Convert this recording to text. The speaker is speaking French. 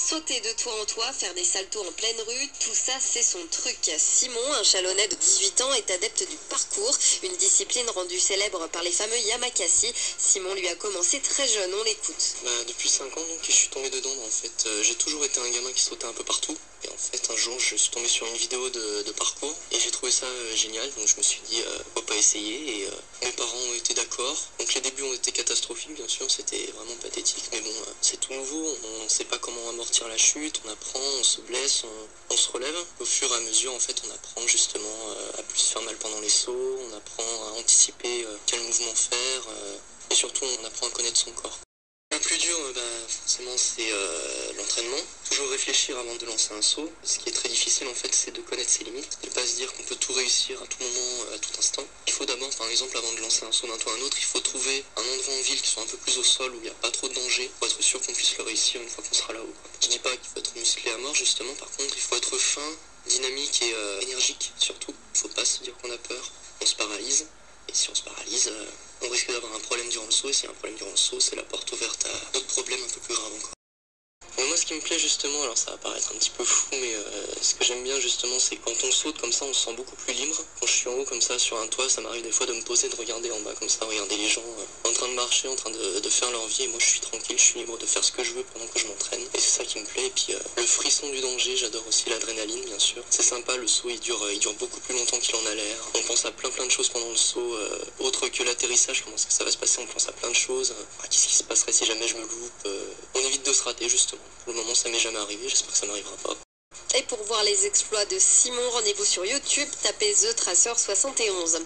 Sauter de toit en toit, faire des saltos en pleine rue, tout ça c'est son truc. Simon, un Chalonnais de 18 ans, est adepte du parcours, une discipline rendue célèbre par les fameux Yamakasi. Simon lui a commencé très jeune, on l'écoute. Depuis 5 ans, donc, je suis tombé dedans. En fait, j'ai toujours été un gamin qui sautait un peu partout. Et en fait, un jour, je suis tombé sur une vidéo de parcours et j'ai trouvé ça génial. Donc, je me suis dit, pourquoi pas essayer. Et mes parents ont été d'accord. Donc, les débuts ont été catastrophiques, bien sûr. C'était vraiment pathétique. Mais bon, c'est tout nouveau. On ne sait pas comment amortir la chute. On apprend, on se blesse, on se relève. Au fur et à mesure, en fait, on apprend justement à plus se faire mal pendant les sauts. On apprend à anticiper quel mouvement faire. Et surtout, on apprend à connaître son corps. Le plus dur, forcément, c'est l'entraînement. Toujours réfléchir avant de lancer un saut. Ce qui est très difficile, en fait, c'est de connaître ses limites. Et ne pas se dire qu'on peut tout réussir à tout moment, à tout instant. Il faut d'abord, par exemple, avant de lancer un saut d'un toit à un autre, il faut trouver un endroit en ville qui soit un peu plus au sol, où il n'y a pas trop de danger, pour être sûr qu'on puisse le réussir une fois qu'on sera là-haut. Je dis pas qu'il faut être musclé à mort, justement. Par contre, il faut être fin, dynamique et énergique, surtout. Il ne faut pas se dire qu'on a peur. On se paralyse. Et si on se paralyse, on risque d'avoir un problème durant le saut. Et s'il y a un problème durant le saut, c'est la porte ouverte à d'autres problèmes un peu plus graves encore. Moi, ce qui me plaît justement, alors ça va paraître un petit peu fou, mais ce que j'aime bien justement, c'est quand on saute comme ça, on se sent beaucoup plus libre. Quand je suis en haut comme ça sur un toit, ça m'arrive des fois de me poser, de regarder en bas comme ça, regarder les gens en train de marcher, en train de faire leur vie. Et moi, je suis tranquille, je suis libre de faire ce que je veux pendant que je m'entraîne. Et c'est ça qui me plaît. Et puis le frisson du danger, j'adore aussi l'adrénaline, bien sûr. C'est sympa, le saut, il dure beaucoup plus longtemps qu'il en a l'air. On pense à plein de choses pendant le saut, autre que l'atterrissage, comment est-ce que ça va se passer, on pense à plein de choses. Qu'est-ce qui se passerait si jamais je me loupe, on évite de se rater justement. Pour le moment, ça m'est jamais arrivé, j'espère que ça m'arrivera pas. Et pour voir les exploits de Simon, rendez-vous sur YouTube, tapez The Tracer 71.